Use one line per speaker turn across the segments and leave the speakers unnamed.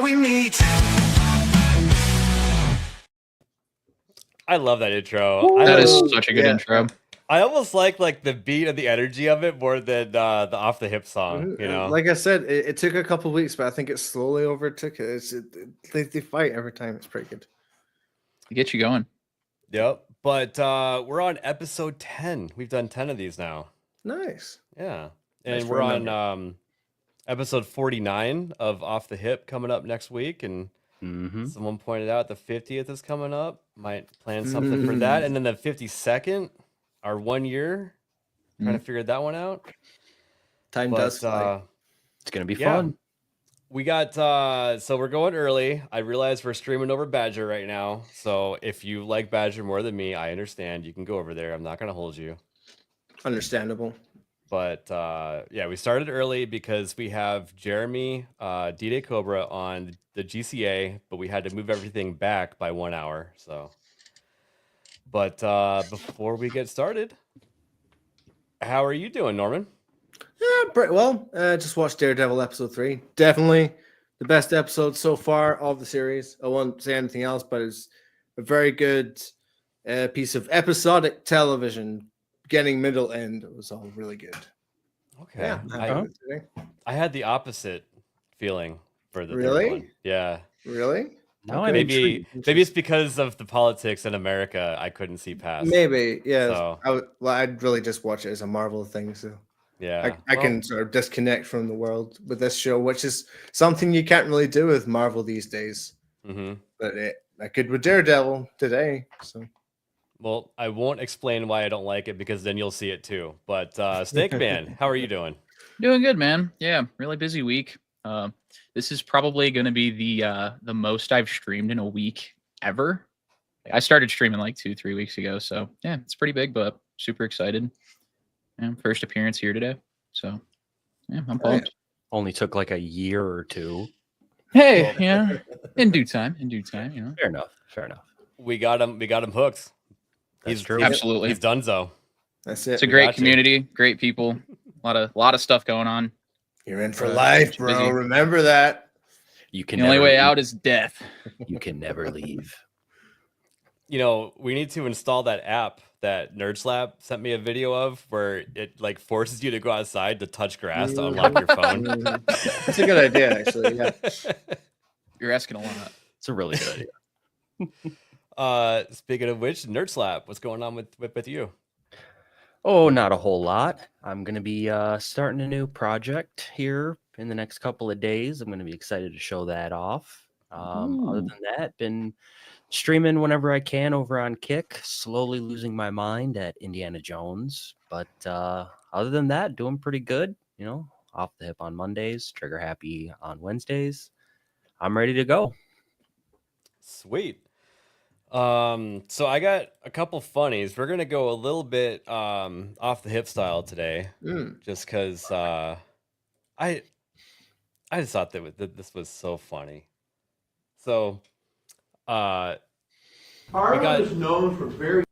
we meet.
I love that intro.
That is such a good intro.
I almost like the beat and the energy of it more than the off the hip song. You know,
like I said, it took a couple weeks, but I think it slowly overtook it. They fight every time. It's pretty good.
To get you going.
Yep. But we're on episode 10. We've done 10 of these now.
Nice.
Yeah, and
Nice
we're on episode 49 of Off the Hip coming up next week, and someone pointed out the 50th is coming up. Might plan something for that, and then the 52nd, our 1 year. Trying to figure that one out.
Time does fly.
It's gonna be fun.
We got so we're going early. I realize we're streaming over Badger right now, so if you like Badger more than me, I understand. You can go over there. I'm not gonna hold you.
Understandable.
But yeah, we started early because we have Jeremy D-Day Cobra on the GCA, but we had to move everything back by 1 hour. So, but before we get started, how are you doing, Norman?
Yeah, pretty well. Just watched Daredevil episode 3. Definitely the best episode so far of the series. I won't say anything else, but it's a very good piece of episodic television. Beginning, middle, end. It was all really good.
Okay.
Yeah,
I had the opposite feeling for the
Really?
third one. Yeah.
Really?
No,
Okay.
Maybe it's because of the politics in America I couldn't see past.
Maybe, yeah.
So,
I'd really just watch it as a Marvel thing. So
yeah.
I can sort of disconnect from the world with this show, which is something you can't really do with Marvel these days. But I could with Daredevil today. So.
Well, I won't explain why I don't like it because then you'll see it too. But Snake Man, how are you doing?
Doing good, man. Yeah, really busy week. This is probably going to be the most I've streamed in a week ever. I started streaming like 2-3 weeks ago, so yeah, it's pretty big, but super excited. Yeah, first appearance here today, so yeah, I'm pumped.
Only took like a year or two.
Hey, yeah, in due time, you know.
Fair enough.
We got him hooked.
That's true.
Absolutely.
He's donezo.
That's it.
It's a great community, great people, a lot of stuff going on.
You're in for life, bro. Busy. Remember that.
You can.
The only way out is death.
You can never leave.
You know, we need to install that app that NerdSlap sent me a video of, where it like forces you to go outside to touch grass to unlock your phone.
That's a good idea, actually. Yeah.
You're asking a lot.
It's a really good idea.
Speaking of which, NerdSlap, what's going on with you?
Oh, not a whole lot. I'm going to be starting a new project here in the next couple of days. I'm going to be excited to show that off. Other than that, been streaming whenever I can over on Kick, slowly losing my mind at Indiana Jones. But other than that, doing pretty good. You know, off the hip on Mondays, trigger happy on Wednesdays. I'm ready to go.
Sweet. So I got a couple funnies. We're gonna go a little bit off the hip style today, just because I just thought that this was so funny. So
Ireland is known for very.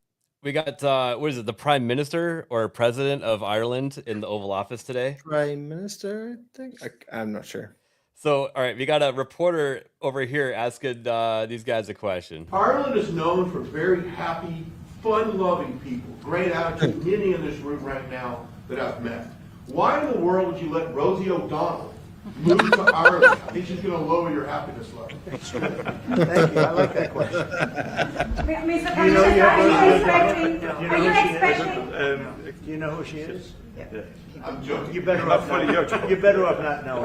We got what is it? The Prime Minister or President of Ireland in the Oval Office today.
Prime Minister, I think. I'm not sure.
So, all right, we got a reporter over here asking these guys a question.
Ireland is known for very happy, fun-loving people. Great attitude. Many in this room right now that I've met. Why in the world would you let Rosie O'Donnell move to Ireland? I think she's going to lower your happiness level.
Thank you. I like that question.
Mr. President, are you expecting?
Do you know who she is?
Yeah.
I'm joking.
You better off not. You better off not knowing.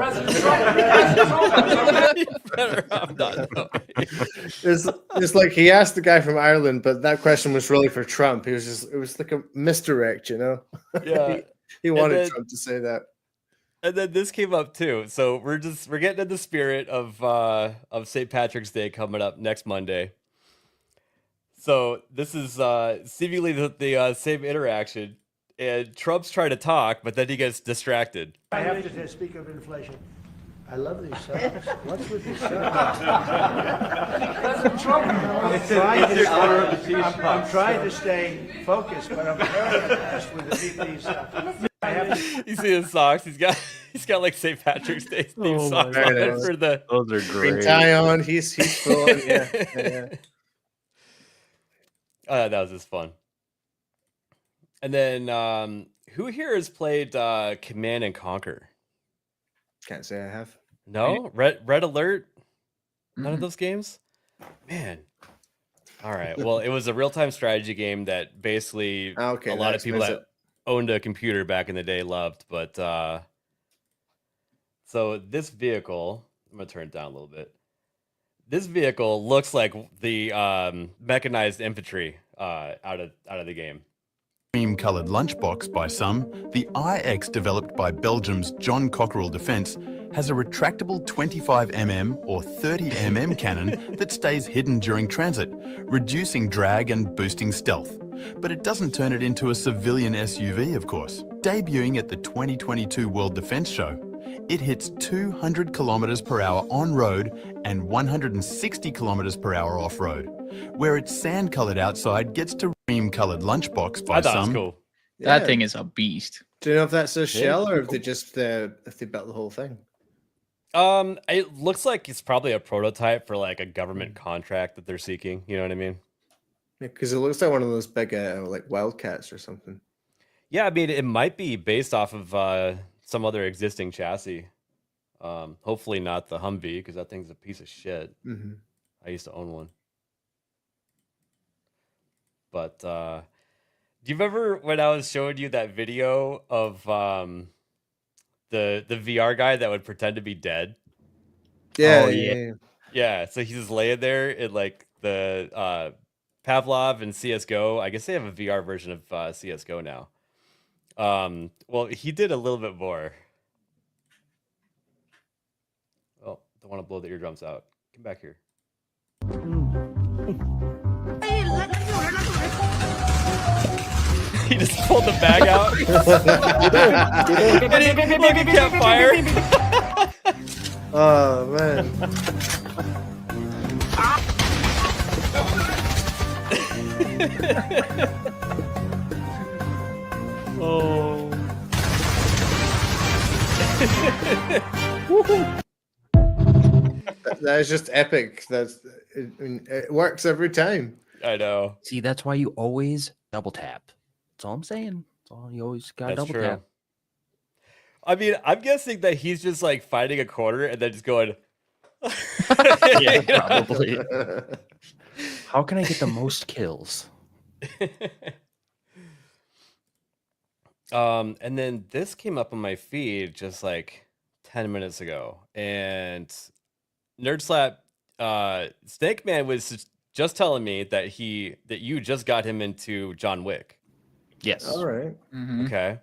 It's like he asked the guy from Ireland, but that question was really for Trump. It was like a misdirect, you know.
Yeah,
he wanted Trump to say that.
And then this came up too. So we're getting in the spirit of St. Patrick's Day coming up next Monday. So this is seemingly the same interaction. And Trump's trying to talk, but then he gets distracted.
I have to speak of inflation. I love these subs. What's with these subs? I'm trying to stay focused, but I'm very impressed with these.
You see his socks? He's got like St. Patrick's Day theme
Oh
socks
my
on
God.
it for the.
Those are
Green
great.
tie on. He's full on. Yeah.
That was just fun. And then, who here has played Command and Conquer?
Can't say I have.
No, Red Alert. None of
Mhm.
those games. Man. All right. Well, it was a real-time strategy game that basically
Okay,
a lot
that
of people
explains
that owned a computer back in the day loved. But so this vehicle, I'm gonna turn it down a little bit. This vehicle looks like the mechanized infantry out of the game.
Cream-coloured lunchbox by some, the IX developed by Belgium's John Cockerell Defence has a retractable 25mm or 30mm cannon that stays hidden during transit, reducing drag and boosting stealth. But it doesn't turn it into a civilian SUV, of course. Debuting at the 2022 World Defence Show, it hits 200 kilometres per hour on-road and 160 kilometres per hour off-road, where its sand-coloured outside gets to cream-coloured lunchbox by
I thought it was
some.
cool.
That thing is a beast.
Do you know if that's a shell or if they just if they built the whole thing?
It looks like it's probably a prototype for like a government contract that they're seeking. You know what I mean?
Because it looks like one of those big like Wildcats or something.
Yeah, I mean, it might be based off of some other existing chassis. Hopefully not the Humvee, because that thing's a piece of shit.
Mm-hmm.
I used to own one. But do you remember when I was showing you that video of the VR guy that would pretend to be dead?
Yeah,
Oh,
yeah.
yeah.
Yeah, so he's just laying there in like the Pavlov and CS:GO. I guess they have a VR version of CS:GO now. Well, he did a little bit more. Oh, don't want to blow the eardrums out. Come back here. He just pulled the bag out. And he kept fire.
Oh man.
Oh.
That is just epic. It works every time.
I know.
See, that's why you always double tap. That's all I'm saying. That's all you always got to
That's
double
true.
tap.
I mean, I'm guessing that he's just like fighting a corner and then just going.
Yeah, probably. How can I get the most kills?
And then this came up on my feed just like 10 minutes ago, and Nerdslap Snake Man was just telling me that you just got him into John Wick.
Yes.
All right.
Mhm.
Okay.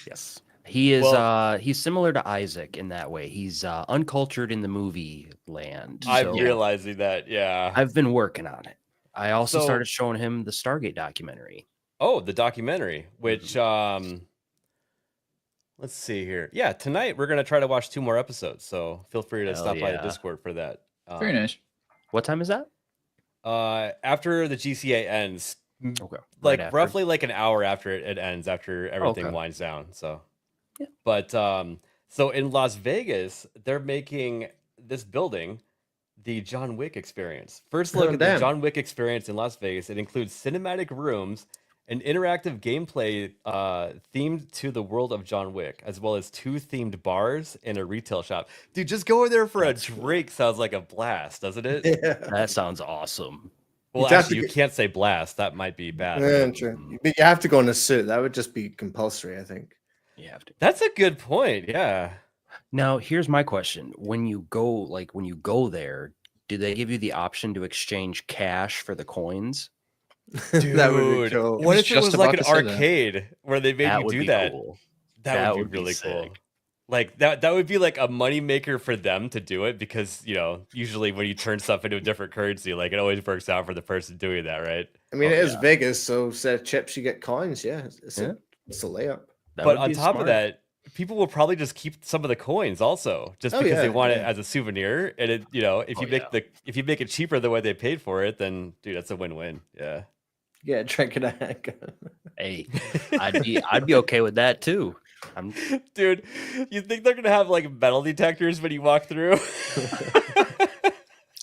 Yes. He is
Well-
he's similar to Isaac in that way. He's uncultured in the movie land.
I'm
so
realizing that, yeah.
I've been working on it. I also
So-
started showing him the Stargate documentary.
Oh, the documentary, which let's see here. Yeah, tonight we're gonna try to watch 2 more episodes, so feel free to
Hell
stop by the
yeah.
Discord for that.
Very nice.
What time is that?
After the GCA ends,
Okay.
like
after.
roughly like an hour after it ends, after everything
Okay.
winds down. So,
Yeah.
But so in Las Vegas, they're making this building the John Wick experience. First look
Oh,
at the
damn.
John Wick experience in Las Vegas. It includes cinematic rooms and interactive gameplay themed to the world of John Wick, as well as 2 themed bars and a retail shop. Dude, just going there for
That's
a
cool.
drink sounds like a blast, doesn't it?
Yeah.
That sounds awesome.
Well,
You'd have to
actually, you
get-
can't say blast. That might be bad.
Yeah, true. But you have to go in a suit. That would just be compulsory, I think.
You have to.
That's a good point. Yeah.
Now, here's my question. When you go there, do they give you the option to exchange cash for the coins?
That would be
Dude,
cool.
what
I
if
was
it was
just
like
about
an
to say that.
arcade where they made you
would
do
be
that?
cool.
That
That
would
would
be
be
really cool.
sick.
Like that would be like a moneymaker for them to do it, because usually when you turn stuff into a different currency, like it always works out for the person doing that, right?
I mean,
Oh,
it is
yeah.
Vegas, so instead of chips, you get coins. Yeah, it's
Yeah.
a layup.
That
But
would
on
be
top of
smart.
that, people will probably just keep some of the coins also, just
Oh,
because they
yeah,
want it
yeah.
as a souvenir. And it, if you
Oh,
if you make it cheaper the way they paid for it, then dude, that's a win-win. Yeah.
Yeah, drink and a handgun.
Hey, I'd be okay with that too. I'm
Dude, you think they're gonna have like metal detectors when you walk through?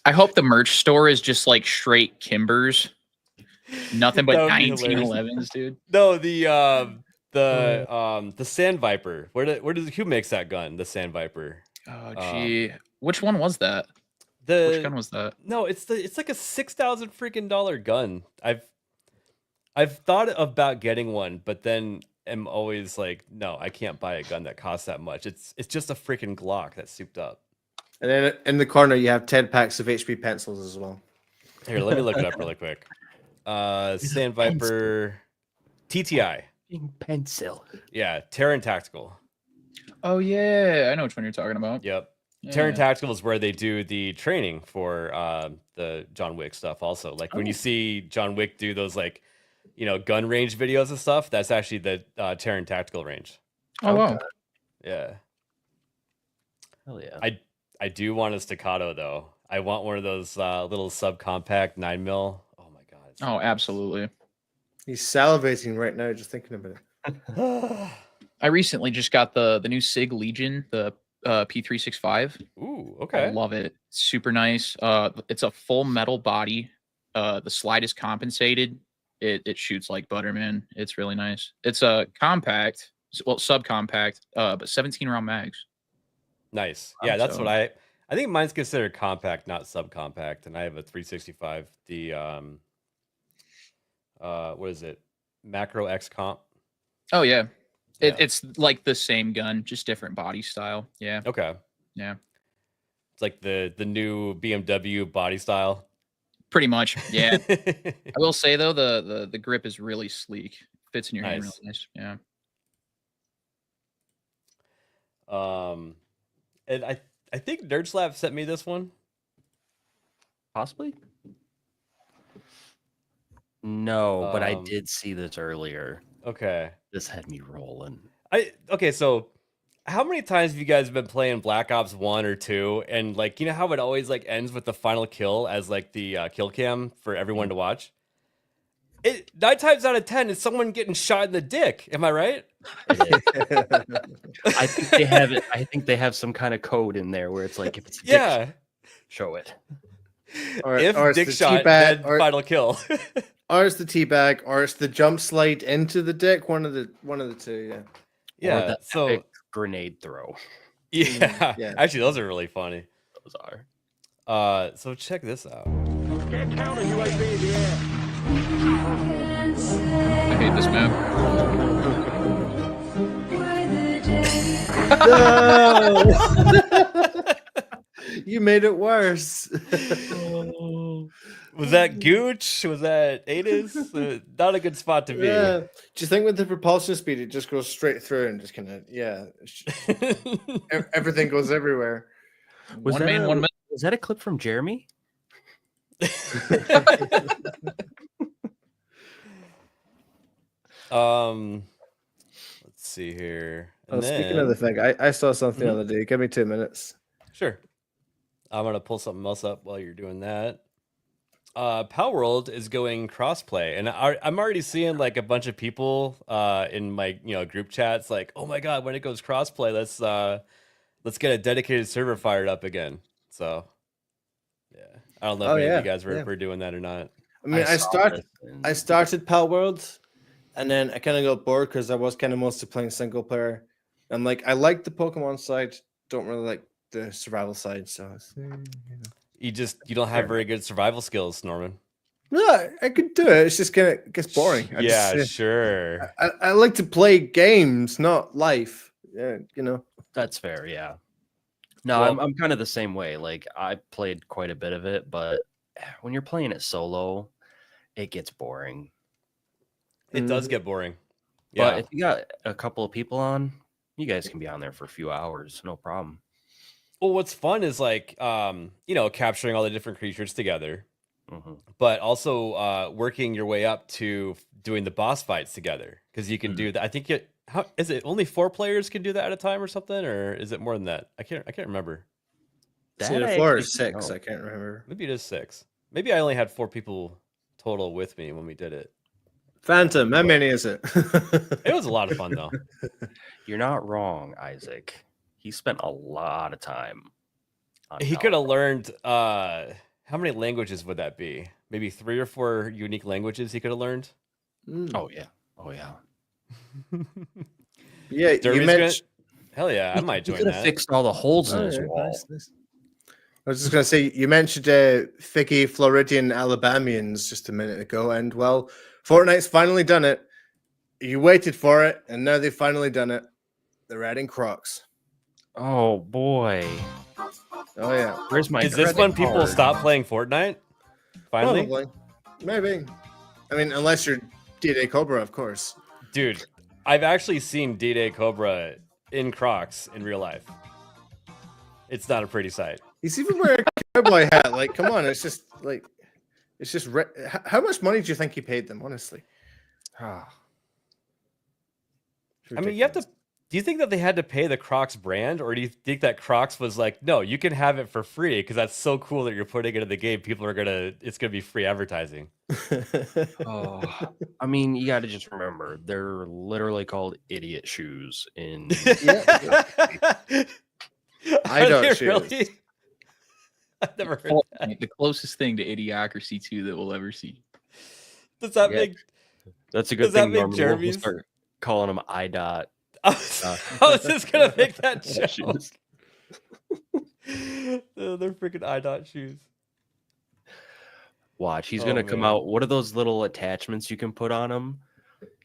I hope the merch store is just like straight Kimbers. Nothing but
That would be hilarious.
1911s, dude.
No, the Sand Viper. Who makes that gun? The Sand Viper.
Oh gee. Which one was that? Which gun was that?
No, it's like a $6,000 freaking gun. I've thought about getting one, but then am always like, no, I can't buy a gun that costs that much. It's just a freaking Glock that's souped up.
And then in the corner, you have 10 packs of HP pencils as well.
Here, let me look it up really quick. Sand Viper TTI.
pencil.
Yeah, Terran Tactical.
Oh yeah, I know which one you're talking about.
Yep.
Yeah.
Terran Tactical is where they do the training for the John Wick stuff also. Like when you see John Wick do those like, gun range videos and stuff, that's actually the Terran Tactical range.
Oh wow.
Yeah.
Hell yeah.
I do want a staccato though. I want one of those little subcompact 9mm. Oh my god.
Oh, absolutely.
He's salivating right now just thinking about it.
I recently just got the new SIG Legion, the P365.
Ooh,
I
okay.
love it. Super nice. It's a full metal body. The slide is compensated. It shoots like butter, man. It's really nice. It's a compact, well, subcompact, but 17 round mags.
Nice. Yeah, that's
So-
what I think mine's considered compact, not subcompact, and I have a 365. The what is it? Macro X Comp.
Oh yeah.
Yeah.
It's like the same gun, just different body style. Yeah.
Okay.
Yeah.
It's like the new BMW body style.
Pretty much. Yeah. I will say though, the grip is really sleek. Fits in your hand
Nice.
really nice. Yeah.
And I think Nerd Slab sent me this one.
Possibly. No, but I
Um,
did see this earlier.
Okay.
This had me rolling.
Okay, so how many times have you guys been playing Black Ops 1 or 2 and like how it always like ends with the final kill as like the kill cam for everyone to watch? 9 times out of 10 is someone getting shot in the dick. Am I right?
I think they have it. I think they have some kind of code in there where it's like if it's a dick
Yeah.
shot, show it.
If
it's
dick
the
shot,
teabag,
then final kill.
or it's the teabag, or it's the jump slide into the dick. One of the two. Yeah.
Or
Yeah.
the
So
epic grenade throw.
yeah.
Yeah.
Actually, those are really funny.
Those are.
So check this out.
I hate this map.
You made it worse.
Was that Gooch? Was that Adis? Not a good spot to be.
Yeah. Do you think with the propulsion speed, it just goes straight through and just kind of everything goes everywhere?
Was
One
that
man,
a-
1 minute.
Was that a clip from Jeremy?
Let's see here. And
Speaking of the thing, I saw something the other day. Give me 2 minutes.
Sure. I'm gonna pull something else up while you're doing that. Pal World is going crossplay, and I'm already seeing like a bunch of people in my group chats like, oh my god, when it goes crossplay, let's get a dedicated server fired up again. So yeah, I don't know if any of you guys were doing that or not.
I mean, I started Pal World, and then I kind of got bored because I was kind of mostly playing single player. I'm like, I like the Pokemon side, don't really like the survival side. So
You don't have very good survival skills, Norman.
no, I could do it. It's just kind of gets boring.
Sure.
I like to play games, not life. Yeah,
That's fair, yeah. No,
Well-
I'm kind of the same way. Like I played quite a bit of it, but when you're playing it solo, it gets boring.
It does get boring.
But
Yeah.
if you got a couple of people on, you guys can be on there for a few hours, no problem.
Well, what's fun is like, capturing all the different creatures together,
Mhm.
but also working your way up to doing the boss fights together. Because you can do that. I think how is it? Only 4 players can do that at a time, or something, or is it more than that? I can't remember.
it's
That
either
I
4 or
actually
6.
don't
I can't remember.
Maybe it is 6. Maybe I only had 4 people total with me when we did it.
Phantom, how many is it?
It was a lot of fun though.
You're not wrong, Isaac. He spent a lot of time. On
He could have
Valorant.
learned how many languages would that be? Maybe 3 or 4 unique languages he could have learned.
Oh yeah. Oh yeah.
Yeah, you
Derby's
mentioned.
Hell yeah, I might
He
join
could have
that.
fixed all the holes in
Oh,
his
yeah,
wall.
nice, nice. I was just going to say, you mentioned Ficky Floridian Alabamians just a minute ago, and well, Fortnite's finally done it. You waited for it, and now they've finally done it. They're adding Crocs.
Oh boy.
Oh yeah,
Where's my
Is this
credit
when people
card?
stop playing Fortnite? Finally?
probably, maybe. I mean, unless you're D-Day Cobra, of course.
Dude, I've actually seen D-Day Cobra in Crocs in real life. It's not a pretty sight.
He's even wearing a cowboy hat. Like, come on, it's just like, it's just. How much money do you think he paid them? Honestly,
Ah,
It's
I mean, you have to.
ridiculous.
Do you think that they had to pay the Crocs brand, or do you think that Crocs was like, no, you can have it for free because that's so cool that you're putting it in the game. People are it's gonna be free advertising.
oh. I mean, you got to just remember they're literally called idiot shoes in
I
Are
don't
they
choose.
really? I've never heard that.
The closest thing to idiocracy 2 that we'll ever see.
Does that
Yeah.
make?
That's a
Does
good
that
thing.
make
Norman. We'll
Jeremy's?
start calling them IDOT.
I was just gonna make that joke.
shoes.
They're freaking IDOT shoes.
Watch, he's
Oh,
gonna come
man.
out. What are those little attachments you can put on him?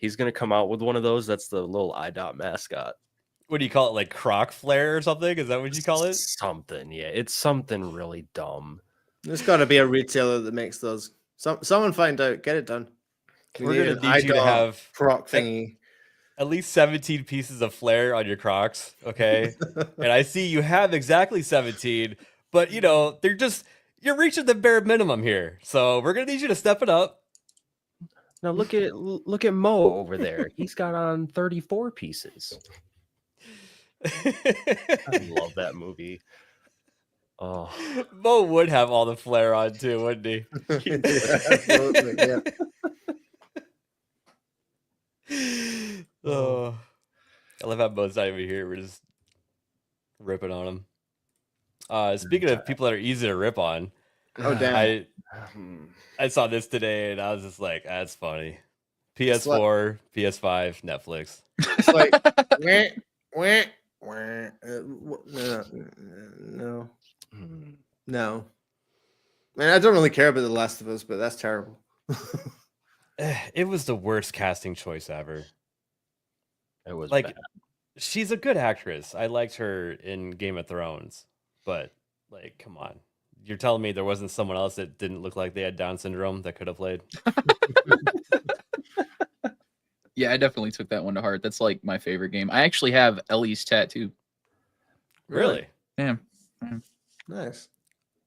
He's gonna come out with one of those. That's the little IDOT mascot.
What do you call it? Like Croc flare or something? Is that what you call it?
Something, yeah. It's something really dumb.
There's got to be a retailer that makes those. Someone find out. Get it done. We
We're
need
gonna
an
need you to
IDOT
have
Croc thingy.
at least 17 pieces of flare on your Crocs, okay? And I see you have exactly 17, but you know, you're reaching the bare minimum here. So we're gonna need you to step it up.
Now look at Mo over there. He's got on 34 pieces. I love that movie. Oh,
Mo would have all the flare on too, wouldn't he?
Absolutely, yeah.
Oh, I love how Mo's not even here. We're just ripping on him. Speaking of people that are easy to rip on,
Oh damn!
I saw this today and I was just like, that's funny. PS4, PS5, Netflix.
It's like, wah, wah, wah. No. No. Man, I don't really care about The Last of Us, but that's terrible.
It was the worst casting choice ever.
it was
Like,
bad.
she's a good actress. I liked her in Game of Thrones, but like, come on. You're telling me there wasn't someone else that didn't look like they had Down syndrome that could have played?
Yeah, I definitely took that one to heart. That's like my favorite game. I actually have Ellie's tattoo.
Really?
Yeah.
Nice.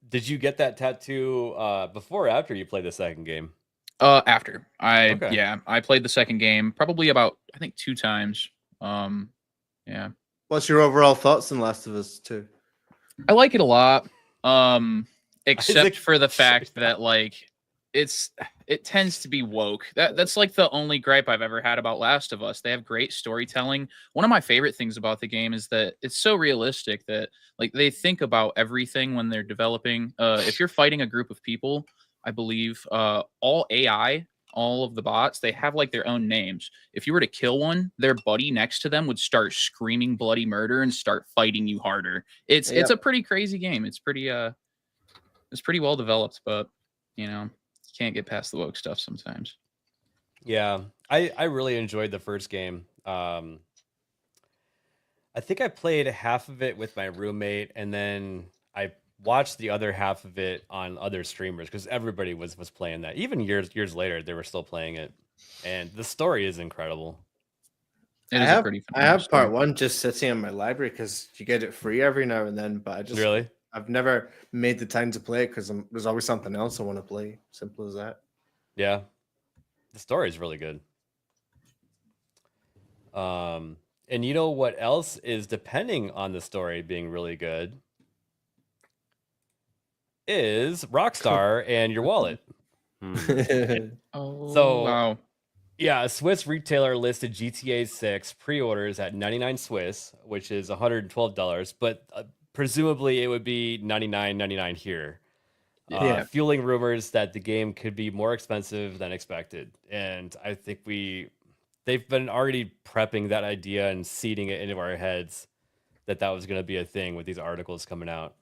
Did you get that tattoo before or after you played the second game?
After
Okay.
I played the second game probably about I think 2 times. Yeah.
What's your overall thoughts on Last of Us 2?
I like it a lot. Except
Isaac-
for the fact that like it tends to be woke. That's like the only gripe I've ever had about Last of Us. They have great storytelling. One of my favorite things about the game is that it's so realistic that like they think about everything when they're developing. If you're fighting a group of people, I believe all AI, all of the bots, they have like their own names. If you were to kill one, their buddy next to them would start screaming bloody murder and start fighting you harder. It's a pretty crazy game. It's pretty well developed, but you know, you can't get past the woke stuff sometimes.
Yeah, I really enjoyed the first game. I think I played half of it with my roommate, and then I watched the other half of it on other streamers because everybody was playing that. Even years later, they were still playing it, and the story is incredible.
It
I
is
have,
a pretty
I have
phenomenal
part 1 just sitting in my library because you get it free every now and then, but I just
Really?
I've never made the time to play it because there's always something else I want to play. Simple as that.
Yeah, the story is really good. And you know what else is depending on the story being really good is Rockstar and your wallet.
Hmm.
Oh,
So-
wow.
Yeah, a Swiss retailer listed GTA 6 pre-orders at 99 Swiss, which is $112, but presumably it would be 99.99 here.
Yeah.
Fueling rumors that the game could be more expensive than expected. And I think they've been already prepping that idea and seeding it into our heads that was going to be a thing with these articles coming out.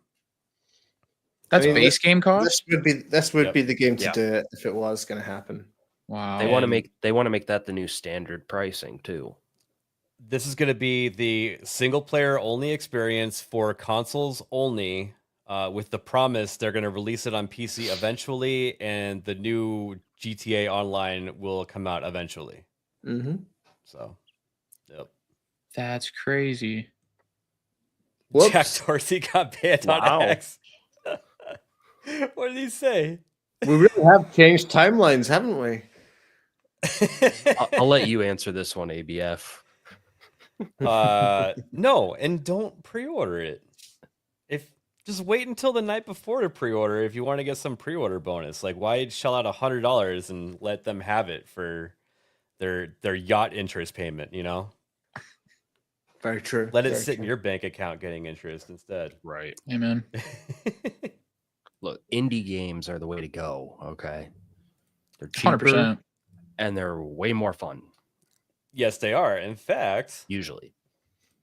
That's
I mean,
base game cost.
This would
Yep.
be the game to
Yeah.
do it if it was going to happen.
Wow.
They want to
And-
make that the new standard pricing too.
This is going to be the single player only experience for consoles only, with the promise they're going to release it on PC eventually, and the new GTA Online will come out eventually.
Mm-hmm.
So, yep.
That's crazy.
Whoops.
Jack Dorsey got banned
Wow.
on X. What did he say?
We really have changed timelines, haven't we?
I'll let you answer this one, ABF.
No, and don't pre-order it. Just wait until the night before to pre-order if you want to get some pre-order bonus. Like, why shell out $100 and let them have it for their yacht interest payment? You know,
Very true.
let it
Very
sit in
true.
your bank account getting interest instead.
Right.
Amen.
Look, indie games are the way to go. Okay. They're
100%.
cheaper and they're way more fun.
Yes, they are. In fact,
Usually.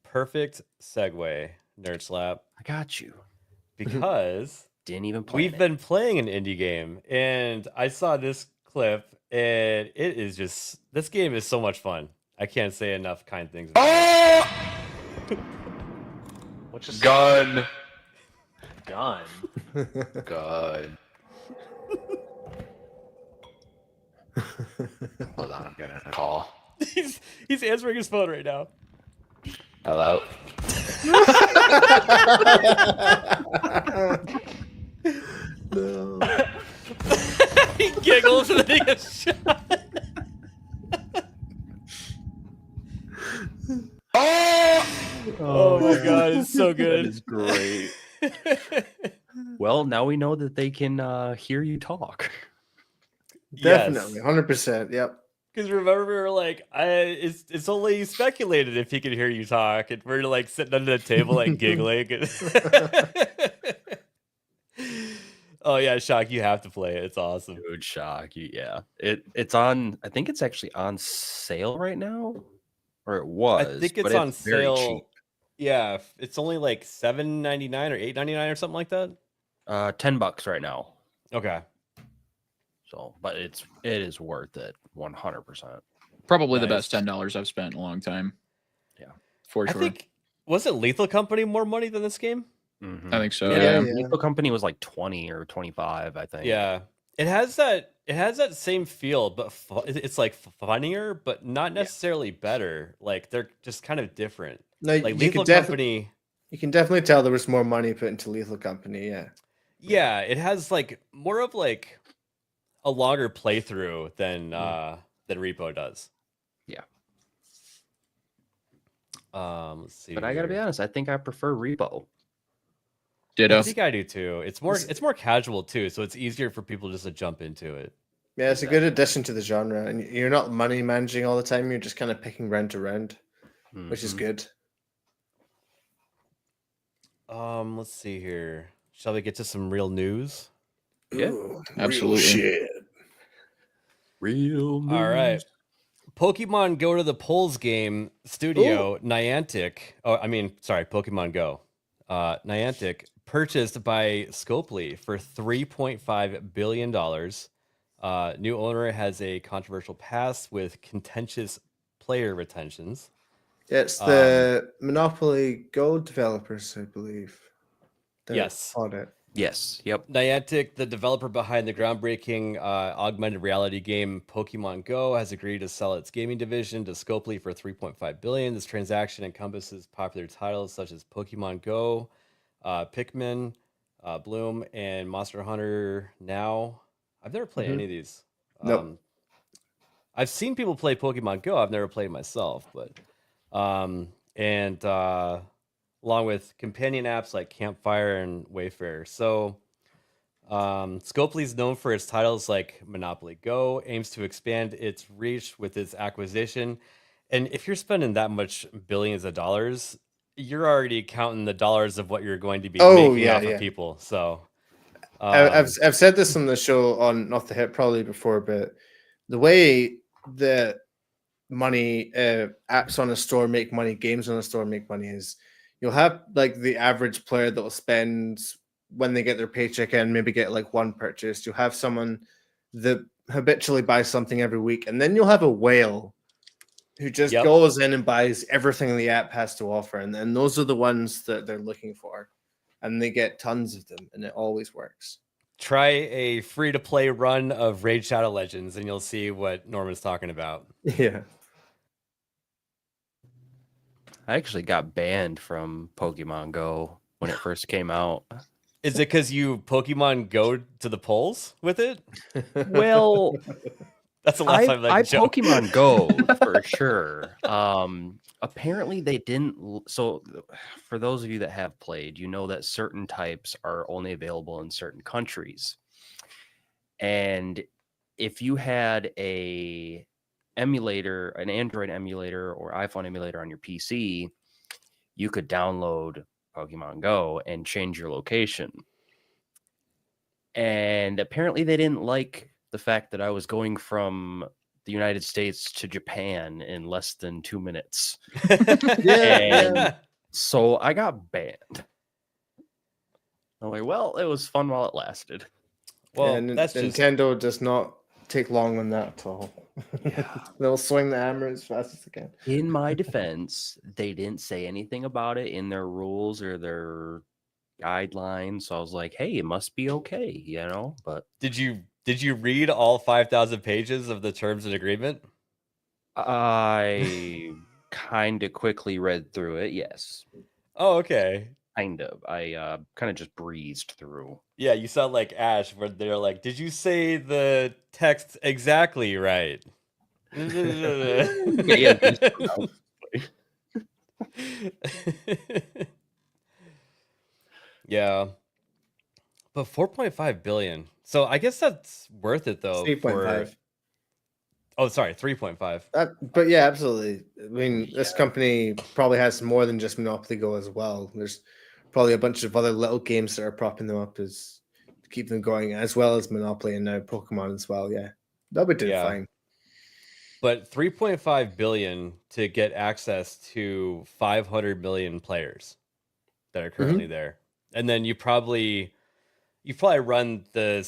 perfect segue, Nerd Slap,
I got you.
because
Didn't even play.
we've been playing an indie game, and I saw this clip, and it is just, this game is so much fun. I can't say enough kind things about it.
What's just
Gun.
gun?
Gun. Hold on, I'm getting a call.
He's answering his phone right now.
Hello.
No.
He giggles and then he gets shot. Oh my god, it's so
That
good.
is great. Well, now we know that they can hear you talk.
Definitely, 100%. Yep.
Because remember, we were like, it's only speculated if he could hear you talk, and we're like sitting under the table like giggling. Oh yeah, Shock, you have to play it. It's awesome.
Dude, shock. Yeah. It's on, I think it's actually on sale right now. Or it was.
I think
but
it's on
very
sale.
cheap.
Yeah, it's only like $7.99 or $8.99 or something like that.
$10 right now.
Okay.
So, but it is worth it 100%.
Probably the
Nice.
best $10 I've spent in a long time.
Yeah.
For
I
sure.
think, was it Lethal Company more money than this game?
Mhm.
I think so.
Yeah,
Yeah.
Lethal Company was like 20 or 25, I think.
Yeah. It has that same feel, but it's like funnier, but not necessarily better. Like they're just kind of different.
No,
Like
you
Lethal
can
Company.
you can definitely tell there was more money put into Lethal Company. Yeah.
Yeah, it has like more of like a longer playthrough than Repo does.
Yeah.
Let's see.
But I gotta be
here.
honest, I think I prefer Repo.
Ditto.
I think I do too. It's more casual too, so it's easier for people just to jump into it.
Yeah, it's a good addition to the genre, and you're not money managing all the time. You're just kind of picking round to round, which is
Mhm.
good.
Let's see here. Shall we get to some real news?
Yeah.
Ooh,
Absolutely.
real shit.
Real
All right. Pokemon Go to the Polls game studio, Niantic. Oh, I mean, sorry, Pokemon Go. Niantic purchased by Scopely for $3.5 billion. New owner has a controversial past with contentious player retentions.
Yeah, it's the Monopoly Go developers, I believe. that
Yes.
bought it.
Yes. Yep.
Niantic, the developer behind the groundbreaking augmented reality game Pokemon Go, has agreed to sell its gaming division to Scopely for $3.5 billion. This transaction encompasses popular titles such as Pokemon Go, Pikmin, Bloom, and Monster Hunter Now. I've never played any of these.
Nope.
I've seen people play Pokemon Go. I've never played myself, but along with companion apps like Campfire and Wayfair. So Scopely is known for its titles like Monopoly Go, aims to expand its reach with its acquisition. And if you're spending that much billions of dollars, you're already counting the dollars of what you're going to be
Oh
making
yeah,
off of
yeah.
people. So,
I've said this on the show on Not the Hit probably before, but the way the money apps on a store make money, games on a store make money is you'll have like the average player that will spend when they get their paycheck and maybe get like one purchase. You'll have someone that habitually buys something every week, and then you'll have a whale who just
Yep.
goes in and buys everything the app has to offer, and then those are the ones that they're looking for, and they get tons of them, and it always works.
try a free-to-play run of Raid Shadow Legends, and you'll see what Norman's talking about.
Yeah.
I actually got banned from Pokemon Go when it first came out.
Is it because you Pokemon Go to the polls with it?
Well,
That's the last time
I
that joke.
Pokemon Go for sure. Apparently they didn't. So for those of you that have played, you know that certain types are only available in certain countries. And if you had a emulator, an Android emulator or iPhone emulator on your PC, you could download Pokemon Go and change your location. And apparently they didn't like the fact that I was going from the United States to Japan in less than 2 minutes. And so I got banned. I'm like, well, it was fun while it lasted.
Well,
and
that's just
Nintendo does not take long on that at all. They'll swing the hammer as fast as they can.
In my defense, they didn't say anything about it in their rules or their guidelines. So I was like, hey, it must be okay, you know? But
Did you read all 5,000 pages of the terms and agreement?
I kind of quickly read through it, yes.
Oh, okay.
Kind of. I kind of just breezed through.
Yeah, you sound like Ash, where they're like, "Did you say the text exactly right?"
Yeah,
yeah. But 4.5 billion. So I guess that's worth it though.
3.5.
Oh, sorry, 3.5.
But yeah, absolutely. I mean, this company probably has more than just Monopoly Go as well. There's probably a bunch of other little games that are propping them up as to keep them going, as well as Monopoly and now Pokemon as well. Yeah, they'll be doing fine.
But 3.5 billion to get access to 500 million players that are currently there, and then you probably run the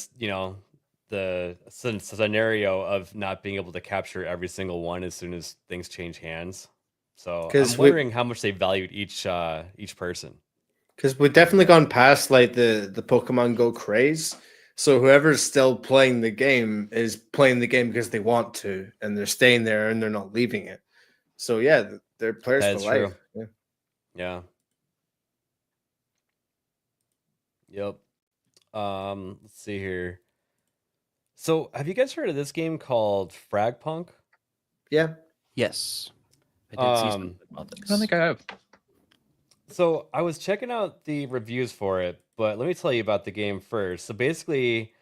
the scenario of not being able to capture every single one as soon as things change hands. So I'm wondering how much they valued each person.
Because we've definitely gone past like the Pokemon Go craze. So whoever's still playing the game is playing the game because they want to, and they're staying there and they're not leaving it. So yeah, they're players
That's
for life.
true. Yeah. Yep. Let's see here. So, have you guys heard of this game called Fragpunk?
Yeah.
Yes. I did see something about this.
I don't think I have.
So, I was checking out the reviews for it, but let me tell you about the game first. So, basically,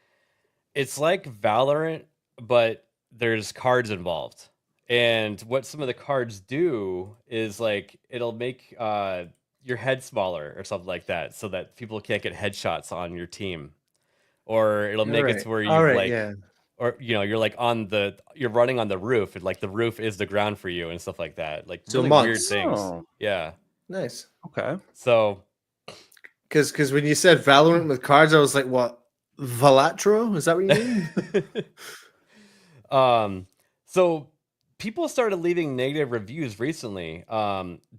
it's like Valorant, but there's cards involved. And what some of the cards do is like it'll make your head smaller or something like that, so that people can't get headshots on your team. Or it'll make it to where you or you're like you're running on the roof, and like the roof is the ground for you and stuff like that. Like
So
really weird
mods.
things.
Oh.
Yeah.
Nice.
Okay.
So
Because when you said Valorant with cards, I was like, what? Valatro? Is that what you mean?
So people started leaving negative reviews recently.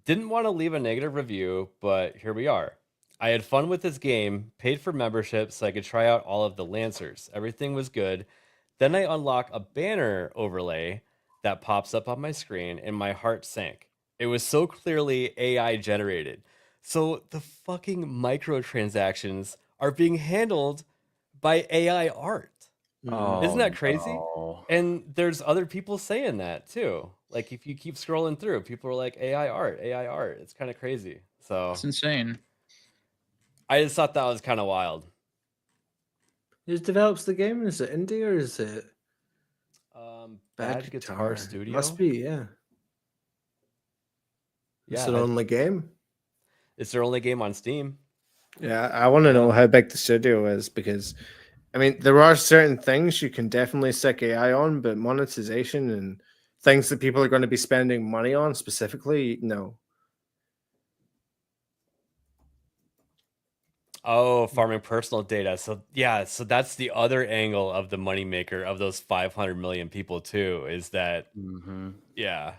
Didn't want to leave a negative review, but here we are. I had fun with this game, paid for membership so I could try out all of the Lancers. Everything was good. Then I unlock a banner overlay that pops up on my screen, and my heart sank. It was so clearly AI generated. So the fucking microtransactions are being handled by AI art. Isn't that crazy?
No.
And there's other people saying that too. Like if you keep scrolling through, people are like AI art, AI art. It's kind of crazy. So
It's insane.
I just thought that was kind of wild.
Who develops the game? Is it indie or is it
Bad Guitar Studio.
Must be, yeah. It's an
Yeah,
only game.
it's their only game on Steam.
Yeah, I want to know how big the studio is because, I mean, there are certain things you can definitely stick AI on, but monetization and things that people are going to be spending money on specifically, no.
Oh, farming personal data. So yeah, so that's the other angle of the moneymaker of those 500 million people too, is that yeah,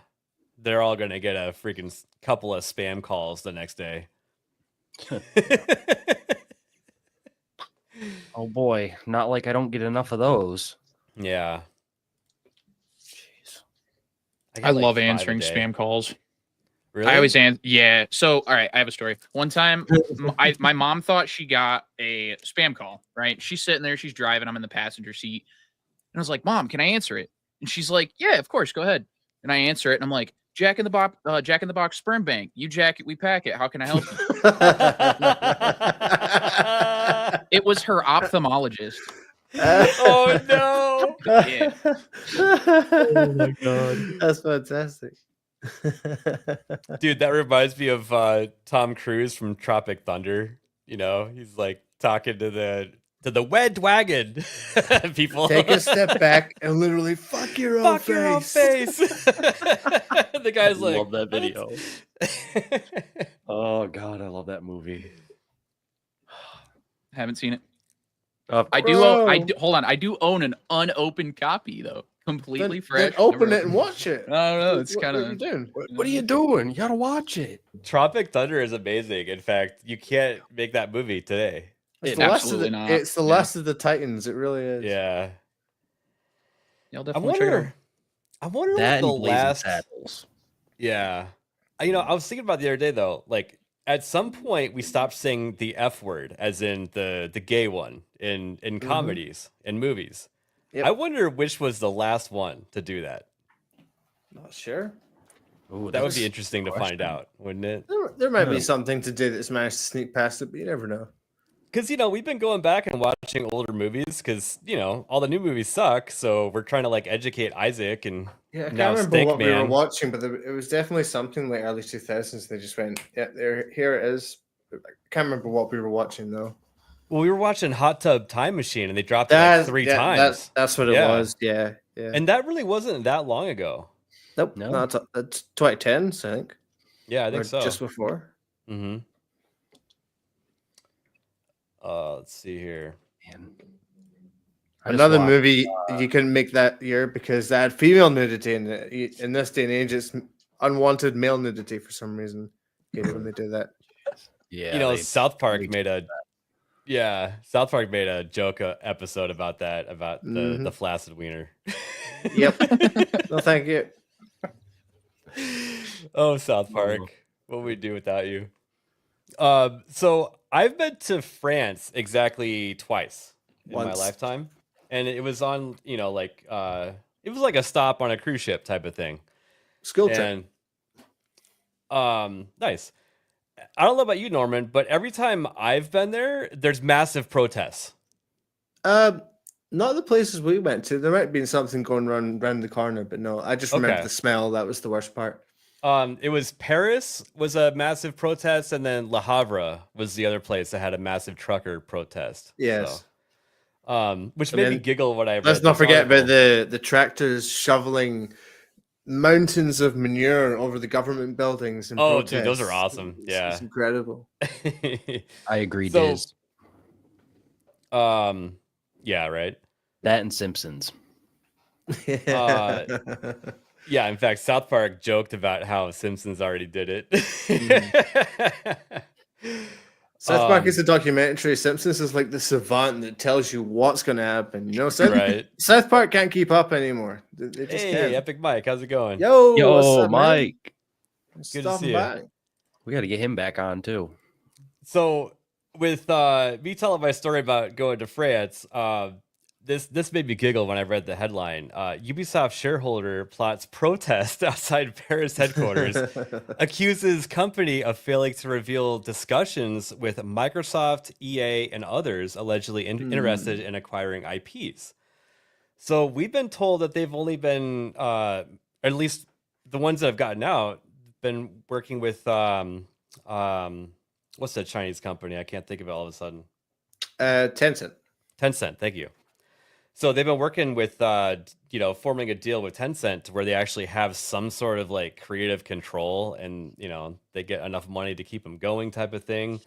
they're all gonna get a freaking couple of spam calls the next day.
Oh boy, not like I don't get enough of those.
Yeah.
Jeez.
get
I
like
love
5 a
answering
day.
spam calls.
Really?
I always yeah. So, all right, I have a story. One time, my mom thought she got a spam call. Right? She's sitting there, she's driving. I'm in the passenger seat, and I was like, "Mom, can I answer it?" And she's like, "Yeah, of course, go ahead." And I answer it, and I'm like, Jack in the Box sperm bank. You jack it, we pack it. How can I help you? It was her ophthalmologist.
Oh no!
Yeah.
Oh my god, that's fantastic.
Dude, that reminds me of Tom Cruise from Tropic Thunder. You know, he's like talking to the wed wagon people.
Take a step back and literally fuck your own
Fuck your own
face.
face. The guy's like,
love that video.
"What?"
Oh god, I love that movie.
Haven't seen it.
Of
I do. Hold on. I do own an unopened copy though, completely fresh.
Then open
never
it and watch it.
I don't know. It's
What
kind
are you
of.
doing?
What are you doing? You gotta watch it.
Tropic Thunder is amazing. In fact, you can't make that movie today.
It's the last of
Absolutely
the,
not.
It's the
Yeah.
last of the Titans. It really is.
Yeah.
I'll
I
definitely check it out.
wonder. I wonder
That
what
and
the
Blazing
last.
Saddles.
Yeah. You know, I was thinking about the other day though, like at some point we stopped saying the F word, as in the gay one in comedies and movies.
Yep.
I wonder which was the last one to do that.
Not sure.
Ooh,
That would
that's
be
a
interesting to find
question.
out, wouldn't it?
There might be
Yeah.
something to do that's managed to sneak past it, but you never know.
Because you know we've been going back and watching older movies because you know all the new movies suck, so we're trying to like educate Isaac and
Yeah, I can't
now
remember
Stick
what we were
Man.
watching, but it was definitely something like early 2000s. They just went, yeah, here it is. I can't remember what we were watching though.
Well, we were watching Hot Tub Time Machine and they dropped it like 3 times.
That's what it
Yeah.
was. Yeah, yeah.
And that really wasn't that long ago.
Nope,
No.
no, it's 2010s, I think.
Yeah, I think
Or
so.
Just before.
Mm-hmm. Let's see here.
Man. I just
Another
watched,
movie you couldn't make that year because that had female nudity in it. In this day and age, it's unwanted male nudity for some reason. When they do that.
Yeah,
You know,
they-
South Park
they
made a South Park made a joke episode about that, about the flaccid wiener.
Yep. No, thank you.
Oh, South Park, what would we do without you? So I've been to France exactly twice in my
Once.
lifetime, and it was on, you know, like it was like a stop on a cruise ship type of thing.
School trip.
And nice. I don't know about you, Norman, but every time I've been there, there's massive protests.
Not the places we went to. There might have been something going around the corner, but no, I just remember
Okay.
the smell. That was the worst part.
It was Paris was a massive protest, and then Le Havre was the other place that had a massive trucker protest.
Yes.
So, which
And
made me
then
giggle when I read
Let's not
this
forget about
article.
the tractors shoveling mountains of manure over the government buildings. And
Oh, dude, those are
protests.
awesome.
It's
Yeah.
incredible.
I agree,
So-
Diz.
Yeah, right.
That and Simpsons.
Yeah, in fact, South Park joked about how Simpsons already did it.
South Park is a documentary. Simpsons is like the savant that tells you what's going to happen. You know,
Right.
South Park can't keep up anymore. They just
Hey,
can't.
Epic Mike, how's it going?
Yo, what's
Yo,
up, man?
Mike.
Good to
Stopping
see you.
by.
We got to get him back on too.
So with me telling my story about going to France, This made me giggle when I read the headline. Ubisoft shareholder plots protest outside Paris headquarters, accuses company of failing to reveal discussions with Microsoft, EA, and others allegedly interested in acquiring IPs. So we've been told that they've only been, at least the ones that have gotten out, been working with what's that Chinese company? I can't think of it all of a sudden.
Tencent.
Tencent, thank you. So they've been working with, forming a deal with Tencent where they actually have some sort of like creative control, and they get enough money to keep them going, type of thing.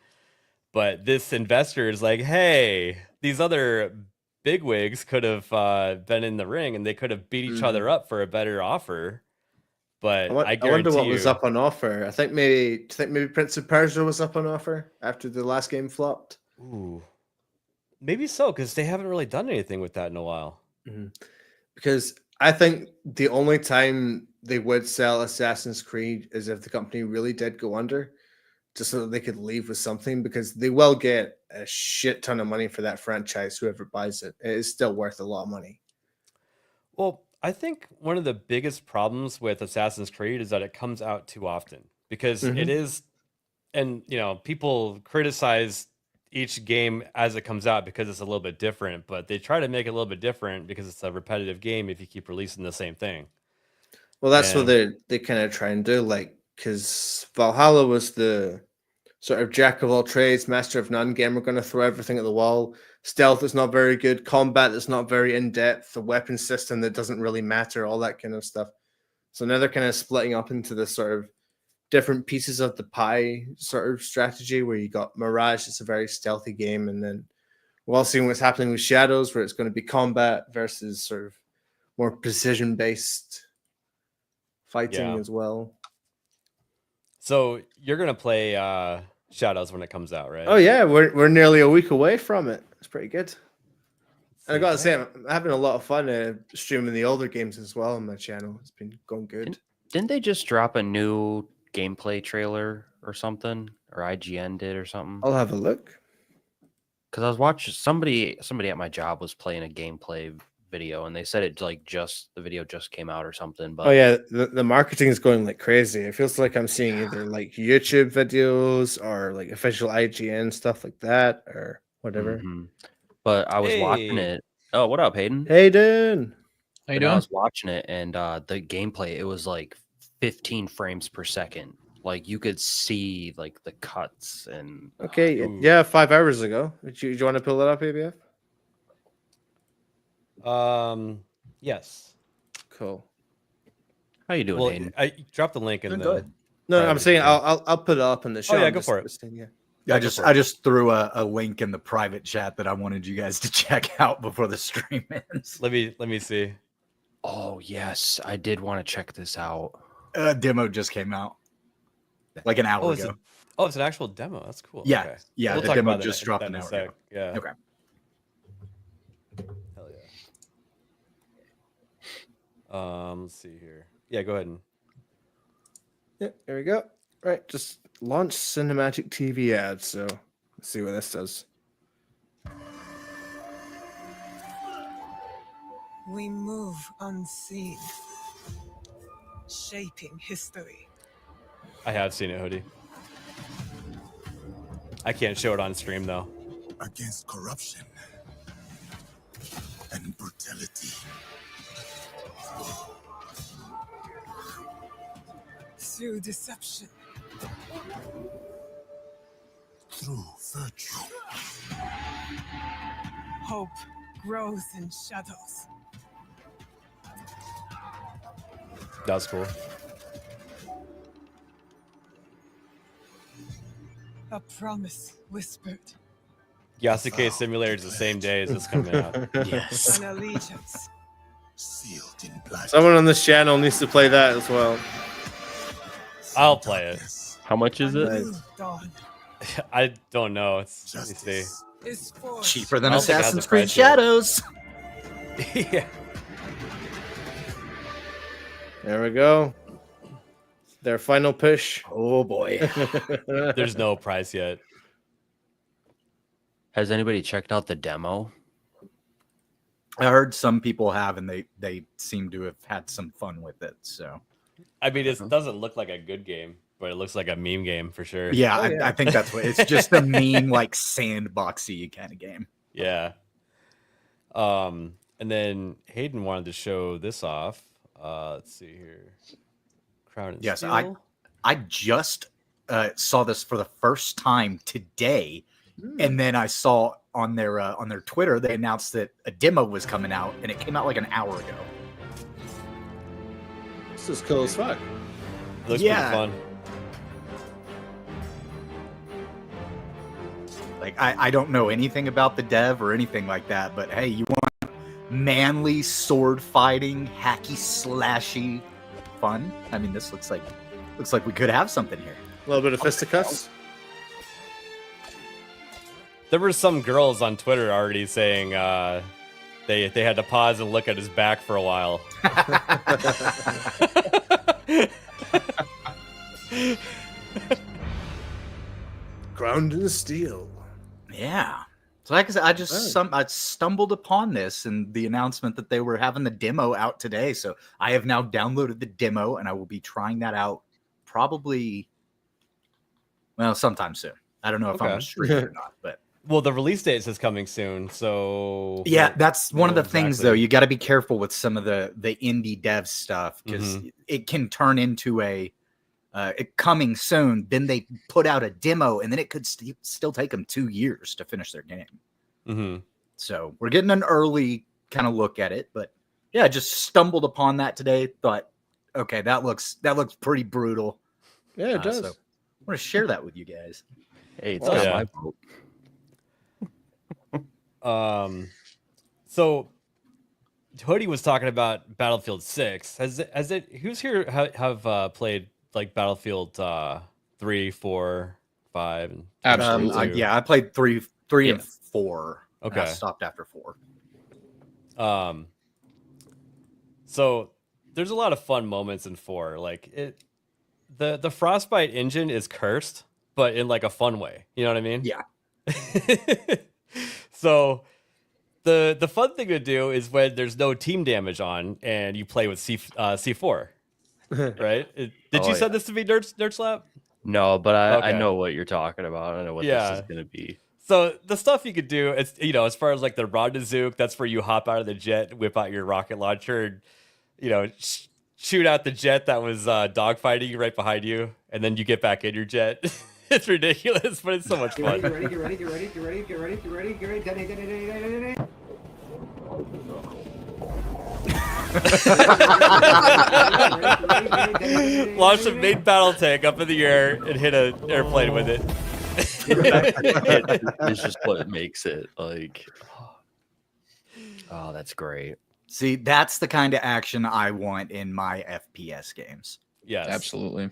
But this investor is like, hey, these other bigwigs could have been in the ring, and they could have beat each other up for a better offer. But I
I wonder what
guarantee
was up on offer. I think maybe Prince of Persia was up on offer after the last game flopped.
Ooh, maybe so, because they haven't really done anything with that in a while.
Because I think the only time they would sell Assassin's Creed is if the company really did go under, just so that they could leave with something, because they will get a shit ton of money for that franchise, whoever buys it. It is still worth a lot of money.
Well, I think one of the biggest problems with Assassin's Creed is that it comes out too often, because it is, and people criticize each game as it comes out because it's a little bit different, but they try to make it a little bit different because it's a repetitive game if you keep releasing the same thing.
Well, that's what they kind of try and do, like, because Valhalla was the sort of jack of all trades, master of none game. We're going to throw everything at the wall. Stealth is not very good. Combat is not very in-depth. The weapon system that doesn't really matter, all that kind of stuff. So now they're kind of splitting up into this sort of different pieces of the pie sort of strategy, where you got Mirage, it's a very stealthy game, and then we're all seeing what's happening with Shadows, where it's going to be combat versus sort of more precision-based fighting as well. So
you're going to play Shadows when it comes out, right?
Oh yeah, we're nearly a week away from it. It's pretty good. And I gotta say, I'm having a lot of fun streaming the older games as well on my channel. It's been going good.
Didn't they just drop a new gameplay trailer or something? Or IGN did or something?
I'll have a look.
Because I was watching somebody at my job was playing a gameplay video, and they said the video just came out or something. But
oh yeah, the marketing is going like crazy. It feels like I'm seeing either like YouTube videos or like official IGN stuff like that or whatever.
But I was watching it. Oh, what up, Hayden?
Hayden,
how you doing?
I was watching it, and the gameplay, it was like 15 frames per second. Like you could see like the cuts and.
Okay, yeah, 5 hours ago. Do you want to pull that up, ABF?
Yes.
Cool.
How you doing, Hayden?
I dropped the link in the.
No, I'm saying I'll put it up in the show.
Oh yeah, go for it.
Yeah, I just threw a link in the private chat that I wanted you guys to check out before the stream ends.
Let me see.
Oh yes, I did want to check this out.
Demo just came out like an hour ago.
It's an actual demo. That's cool.
Yeah,
okay.
yeah.
We'll
the
talk
demo
about
just dropped an hour ago.
Yeah.
Okay.
Hell yeah. Let's see here. Yeah, go ahead and.
Yeah, there we go. Right, just launch cinematic TV ads. So let's see what this does.
We move unseen, shaping history.
I have seen it, Hoodie. I can't show it on stream though.
Against corruption and brutality.
Through deception.
Through virtue.
Hope grows in shadows.
That was cool.
A promise whispered.
Yasuke Simulator is the same day as this coming out.
Yes.
An allegiance.
Sealed in blood.
Someone on this channel needs to play that as well.
I'll play it.
How much is it?
Dawn
I don't know. Let me see.
is forged.
Cheaper than
I don't think it has
Assassin's
the
Creed
price yet.
Shadows.
Yeah.
There we go. Their final push.
Oh boy.
There's no price yet.
Has anybody checked out the demo?
I heard some people have, and they seem to have had some fun with it. So
I mean, it doesn't look like a good game, but it looks like a meme game for sure.
yeah, I think that's what it's just a meme, like sandboxy kind of game.
Yeah. And then Hayden wanted to show this off. Let's see here. Crown and
Yes,
Steel.
I just saw this for the first time today, and then I saw on their Twitter they announced that a demo was coming out, and it came out like an hour ago.
This is cool as fuck.
It looks pretty fun.
Like I don't know anything about the dev or anything like that, but hey, you want manly sword fighting, hacky slashy fun? I mean, this looks like we could have something here.
A little bit of fisticuffs.
There were some girls on Twitter already saying they had to pause and look at his back for a while.
Ground in steel.
Yeah. So like I said, I stumbled upon this and the announcement that they were having the demo out today. So I have now downloaded the demo and I will be trying that out probably, well, sometime soon. I don't know if I'm going to stream it or not, but.
Well, the release date says coming soon, so
yeah, that's one of the things though. You got to be careful with some of the indie dev stuff because it can turn into a coming soon. Then they put out a demo, and then it could still take them 2 years to finish their game. So we're getting an early kind of look at it, but yeah, I just stumbled upon that today. Thought, okay, that looks pretty brutal.
Yeah, it does.
So I want to share that with you guys.
Hey, it's not my vote.
So Hoodie was talking about Battlefield 6. Has it who's here have played like Battlefield 3, 4, 5 and
Absolutely.
I played 3 and 4.
Okay.
I stopped after 4.
So there's a lot of fun moments in 4. Like the Frostbite engine is cursed, but in like a fun way. You know what I mean?
Yeah.
So the fun thing to do is when there's no team damage on and you play with C4, right? Did you send this to me, Nerd Slap?
No, but I know what you're talking about. I know what this is going to be.
So the stuff you could do, it's as far as like the Rondazook, that's where you hop out of the jet, whip out your rocket launcher, and shoot out the jet that was dogfighting right behind you, and then you get back in your jet. It's ridiculous, but it's so much fun.
Get ready.
Launch a main battle tank up in the air and hit an airplane with it.
It's just what makes it like. Oh, that's great.
See, that's the kind of action I want in my FPS games.
Yes,
absolutely.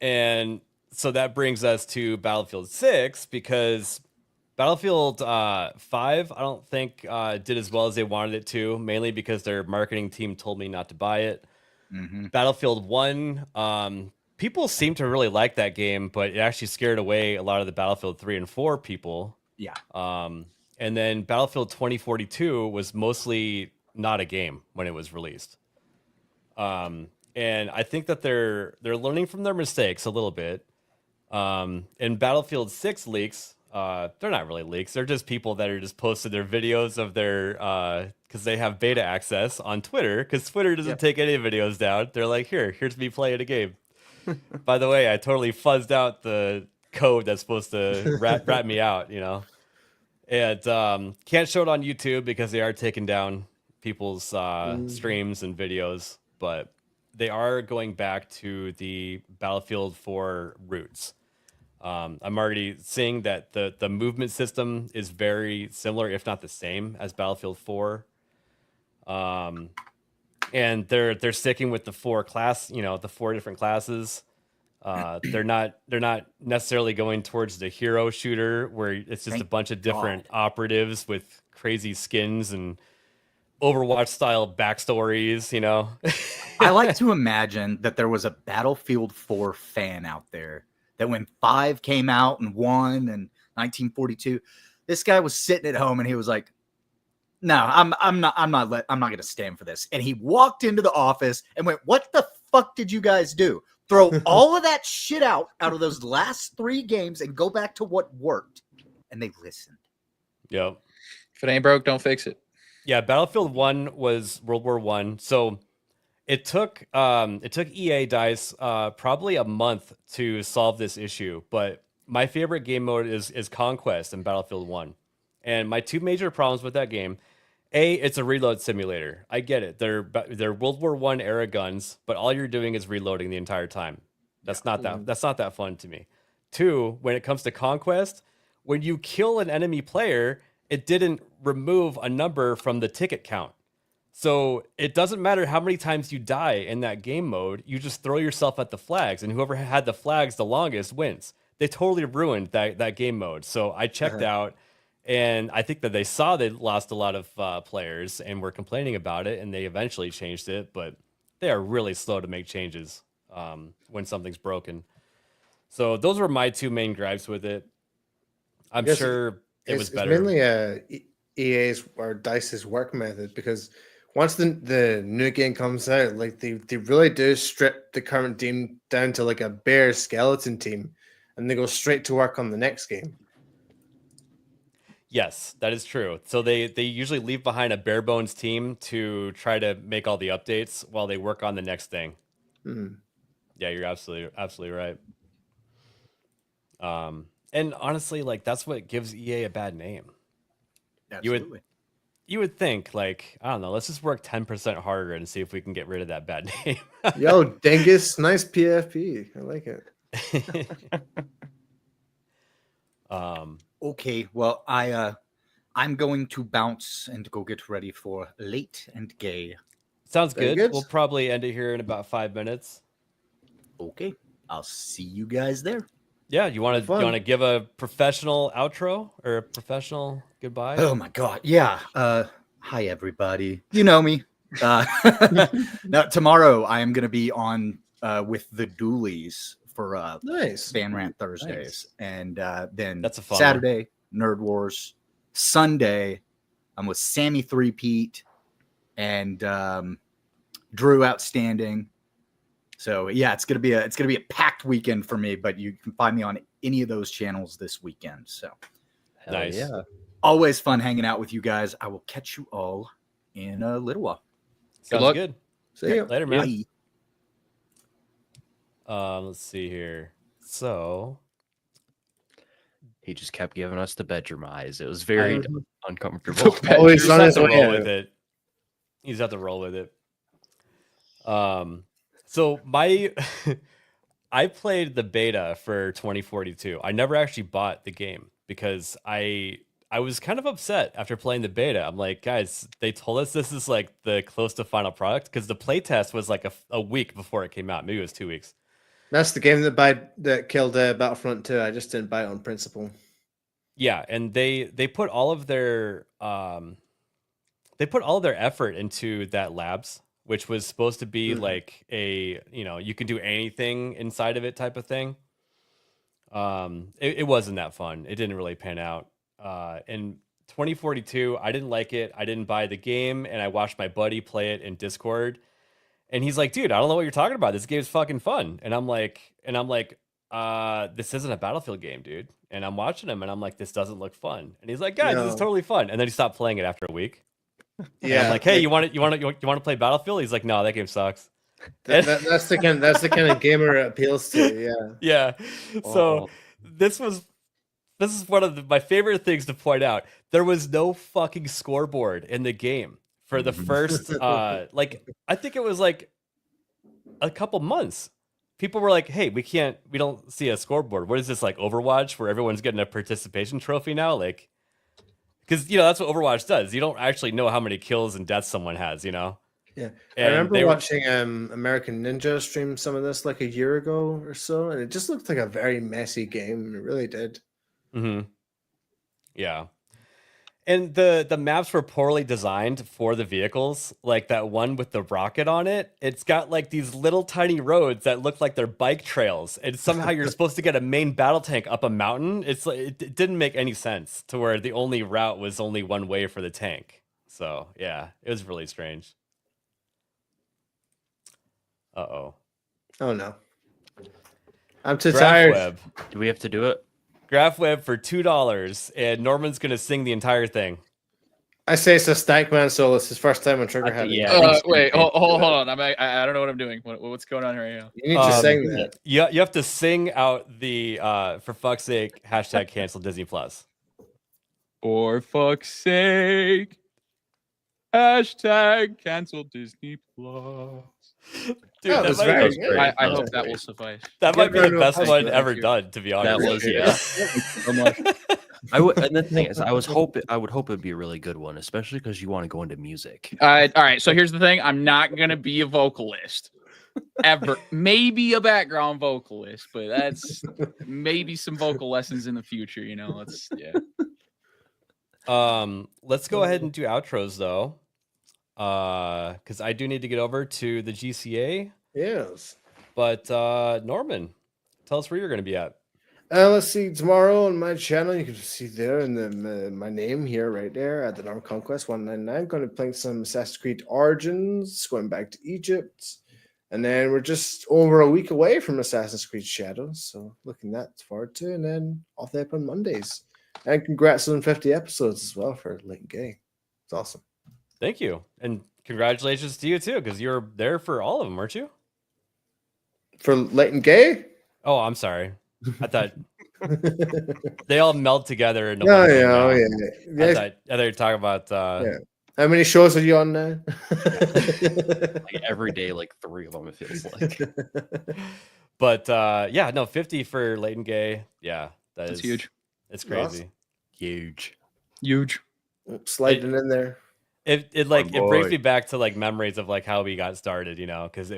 And so that brings us to Battlefield 6 because Battlefield 5, I don't think did as well as they wanted it to, mainly because their marketing team told me not to buy it. Battlefield 1, people seem to really like that game, but it actually scared away a lot of the Battlefield 3 and 4 people.
Yeah.
And then Battlefield 2042 was mostly not a game when it was released. And I think that they're learning from their mistakes a little bit. And Battlefield 6 leaks, they're not really leaks. They're just people that are just posting their videos of their, because they have beta access on Twitter, because Twitter doesn't take any videos down. They're like, here's me playing a game. By the way, I totally fuzzed out the code that's supposed to rat me out, And can't show it on YouTube because they are taking down people's streams and videos, but they are going back to the Battlefield 4 roots. I'm already seeing that the movement system is very similar, if not the same, as Battlefield 4. And they're sticking with the 4 class, the 4 different classes. They're not necessarily going towards the hero shooter where it's just a bunch of different operatives with crazy skins and Overwatch style backstories,
I like to imagine that there was a Battlefield 4 fan out there that when 5 came out and 1 and 1942, this guy was sitting at home and he was like, No, I'm not going to stand for this. And he walked into the office and went, "What the fuck did you guys do? Throw all of that shit out of those last 3 games and go back to what worked." And they listened.
Yep.
If it ain't broke, don't fix it.
Yeah, Battlefield 1 was World War 1. So it took EA DICE probably a month to solve this issue, but my favorite game mode is Conquest in Battlefield 1. And my 2 major problems with that game, A, it's a reload simulator. I get it. They're World War 1 era guns, but all you're doing is reloading the entire time. That's not that fun to me. 2, when it comes to Conquest, when you kill an enemy player, it didn't remove a number from the ticket count. So it doesn't matter how many times you die in that game mode, you just throw yourself at the flags, and whoever had the flags the longest wins. They totally ruined that game mode. So I checked out, and I think that they saw they lost a lot of players and were complaining about it, and they eventually changed it, but they are really slow to make changes when something's broken. So those were my 2 main gripes with it. I'm sure it was better.
It's mainly EA's or DICE's work method, because once the new game comes out, like they really do strip the current team down to like a bare skeleton team, and they go straight to work on the next game.
Yes, that is true. So they usually leave behind a bare bones team to try to make all the updates while they work on the next thing.
Mm.
Yeah, you're absolutely right. And honestly, like that's what gives EA a bad name.
Absolutely.
You would think, like, I don't know, let's just work 10% harder and see if we can get rid of that bad name.
Yo, Dingus, nice PFP. I like it.
Okay, well, I'm going to bounce and go get ready for Late and Gay.
Sounds good. We'll probably end it here in about 5 minutes.
Okay, I'll see you guys there.
Yeah, you want to give a professional outro or a professional goodbye?
Oh my god, yeah. Hi everybody. You know me. Now tomorrow I am going to be on with the Doolies for
nice
Fan Rant Thursdays, and then
that's a fun
Saturday Nerd Wars. Sunday I'm with Sammy 3-Pete and Drew Outstanding. So yeah, it's gonna be a packed weekend for me, but you can find me on any of those channels this weekend. So
nice.
Yeah. Always fun hanging out with you guys. I will catch you all in a little while.
Sounds good.
See you
later, man.
Bye.
Let's see here. So
he just kept giving us the bedroom eyes. It was very uncomfortable.
Always on his way
with it. He's have to roll with it. So I played the beta for 2042. I never actually bought the game because I was kind of upset after playing the beta. I'm like, guys, they told us this is like the close to final product, because the playtest was like a week before it came out. Maybe it was 2 weeks.
That's the game that killed Battlefront 2. I just didn't buy it on principle.
Yeah, and they put all of their effort into that labs, which was supposed to be like a, you can do anything inside of it type of thing. It wasn't that fun. It didn't really pan out. In 2042, I didn't like it. I didn't buy the game, and I watched my buddy play it in Discord. And he's like, dude, I don't know what you're talking about. This game's fucking fun. And I'm like, this isn't a Battlefield game, dude. And I'm watching him, and I'm like, this doesn't look fun. And he's like, guys, this is totally fun. And then he stopped playing it after a week. Yeah, and I'm like, hey, you want to play Battlefield? He's like, no, that game sucks.
That's the kind of gamer it appeals to.
Yeah. So this is one of my favorite things to point out. There was no fucking scoreboard in the game for the first I think it was like a couple months. People were like, hey, we don't see a scoreboard. What is this, like Overwatch, where everyone's getting a participation trophy now? Like, because that's what Overwatch does. You don't actually know how many kills and deaths someone has, Yeah.
And I remember watching American Ninja stream some of this like a year ago or so, and it just looked like a very messy game. It really did.
Mm-hmm. Yeah. And the maps were poorly designed for the vehicles. Like that one with the rocket on it, it's got like these little tiny roads that look like they're bike trails, and somehow you're supposed to get a main battle tank up a mountain. It's like, it didn't make any sense to where the only route was only one way for the tank. So yeah, it was really strange. Uh-oh.
Oh no. I'm too
Graph
tired.
web.
Do we have to do it?
Graph web for $2, and Norman's gonna sing the entire thing.
I say it's a Stankman solo. It's his first time on Trigger Happy.
Wait, hold on. I don't know what I'm doing. What's going on right now?
You need to sing that.
You have to sing out the for fuck's sake, hashtag cancel Disney Plus.
For fuck's sake. Hashtag cancel Disney Plus.
Dude,
Oh,
that
that's
might
very
be-
good.
I hope that will suffice.
That might be the best
Thank
one
you.
ever done, to be honest.
That was, yeah.
So much.
And the thing is, I would hope it'd be a really good one, especially because you want to go into music.
All right. So here's the thing. I'm not gonna be a vocalist ever. Maybe a background vocalist, but that's maybe some vocal lessons in the future. You know, let's
Let's go ahead and do outros though. Because I do need to get over to the GCA.
Yes.
But Norman, tell us where you're gonna be at.
Let's see, tomorrow on my channel, you can see there in the my name here, right there at the Norm Conquest 199. Going to be playing some Assassin's Creed Origins, going back to Egypt, and then we're just over a week away from Assassin's Creed Shadows, so looking that forward to. And then off the up on Mondays, and congrats on 50 episodes as well for Late and Gay. It's awesome.
Thank you, and congratulations to you too, because you were there for all of them, weren't you?
For Late and Gay?
Oh, I'm sorry. I thought they all meld together into
Oh
one thing
yeah,
now.
oh yeah.
I thought you were talking about
Yeah. How many shows are you on now?
Like every day, like 3 of them, it feels like.
But yeah, no, 50 for Leighton Gay. Yeah,
That's huge.
It's crazy.
Awesome.
Huge.
Sliding in there.
It like
Oh,
it brings
boy.
me back to like memories of like how we got started, you know, because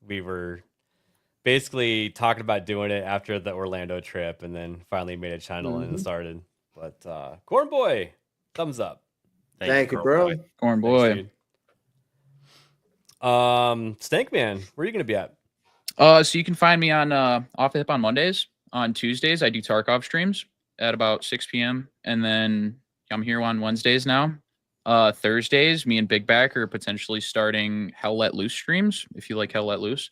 we were basically talking about doing it after the Orlando trip, and then finally made a channel and started. But Corn Boy, thumbs up.
Thank you, bro.
Corn
Thanks,
boy.
dude. Stankman, where are you gonna be at?
So you can find me on Off the Hip on Mondays. On Tuesdays, I do Tarkov streams at about 6 p.m. And then I'm here on Wednesdays now. Thursdays, me and Big Back are potentially starting Hell Let Loose streams, if you like Hell Let Loose.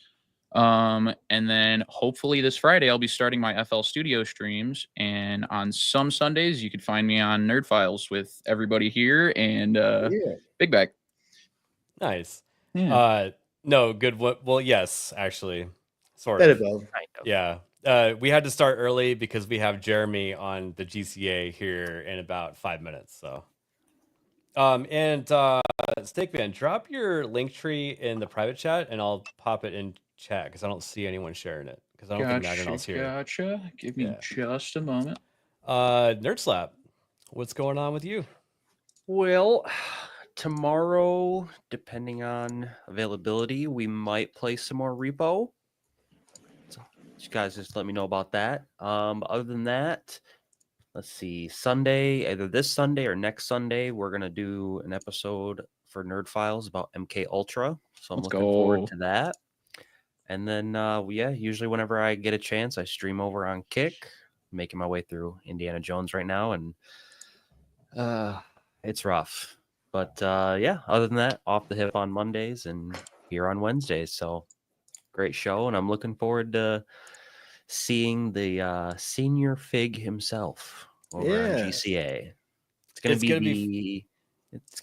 And then hopefully this Friday, I'll be starting my FL Studio streams. And on some Sundays, you could find me on Nerd Files with everybody here and Big Back.
Nice.
Yeah.
No, good. Well, yes, actually, sort
Bit
of.
of both.
Yeah. We had to start early because we have Jeremy on the GCA here in about 5 minutes. So, and Steakman, drop your link tree in the private chat, and I'll pop it in chat because I don't see anyone sharing it because I don't think Magnon's here.
Gotcha. Give me just a moment.
Nerd Slap, what's going on with you?
Well, tomorrow, depending on availability, we might play some more repo. So you guys just let me know about that. Other than that, let's see, Sunday, either this Sunday or next Sunday, we're gonna do an episode for Nerd Files about MK Ultra. So I'm looking forward to that. And then yeah, usually whenever I get a chance, I stream over on Kick, making my way through Indiana Jones right now, and it's rough. But yeah, other than that, Off the Hip on Mondays and here on Wednesdays. So great show, and I'm looking forward to seeing the senior Fig himself over on GCA. It's gonna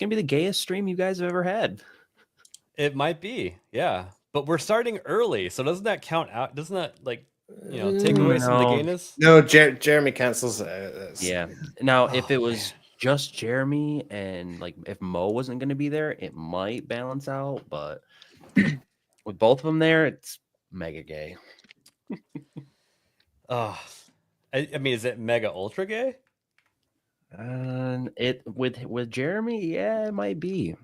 be the gayest stream you guys have ever had.
It might be, yeah. But we're starting early, so doesn't that count out? Doesn't that like take away some of the gayness?
No, Jeremy cancels.
Yeah. Now, if it was just Jeremy and like if Mo wasn't going to be there, it might balance out. But with both of them there, it's mega gay.
I mean, is it mega ultra gay?
It with Jeremy, yeah, it might be.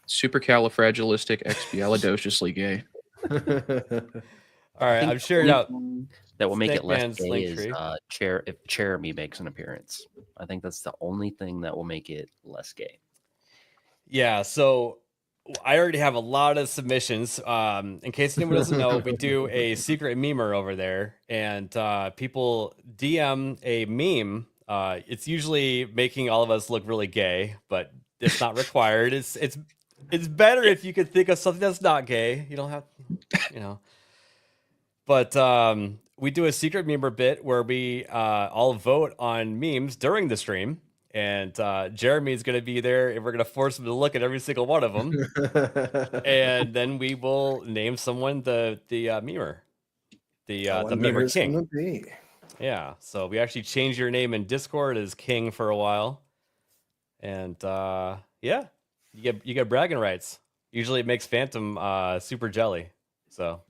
Supercalifragilisticexpialidociously gay.
All right, I'm sure now
that will make it less
Snakeman's
gay
link
is
tree.
if Jeremy makes an appearance. I think that's the only thing that will make it less gay.
Yeah, so I already have a lot of submissions. In case anyone doesn't know, we do a secret memer over there, and people DM a meme. It's usually making all of us look really gay, but it's not required. It's better if you could think of something that's not gay. You don't have, you know. But we do a secret memer bit where we all vote on memes during the stream. And Jeremy's going to be there, and we're going to force him to look at every single one of them. And then we will name someone the memer. The memer king. Yeah, so we actually changed your name in Discord as King for a while. And yeah, you get bragging rights. Usually it makes Phantom super jelly. So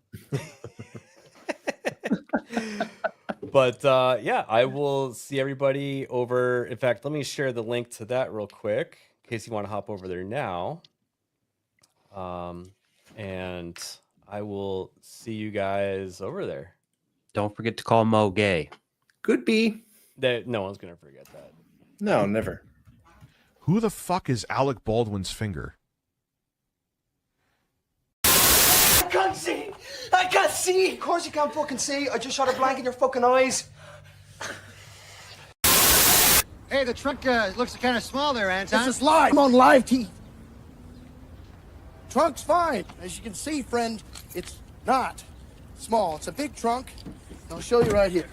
but yeah, I will see everybody over. In fact, let me share the link to that real quick in case you want to hop over there now. And I will see you guys over there.
Don't forget to call Mo gay.
Could be.
No one's gonna forget that.
No, never.
Who the fuck is Alec Baldwin's finger?
I can't see! I can't see! Of course you can't fucking see. I just shot a blank in your fucking eyes.
Hey, the trunk looks kind of small there, Anton.
This is live. I'm on live TV. Trunk's fine. As you can see, friend, it's not small. It's a big trunk. I'll show you right here.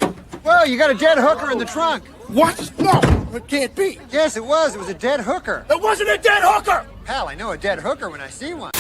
Well, you got a dead hooker in the trunk.
What? No, it can't be.
Yes, it was. It was a dead hooker.
It wasn't a dead hooker!
Hell, I know a dead hooker when I see one.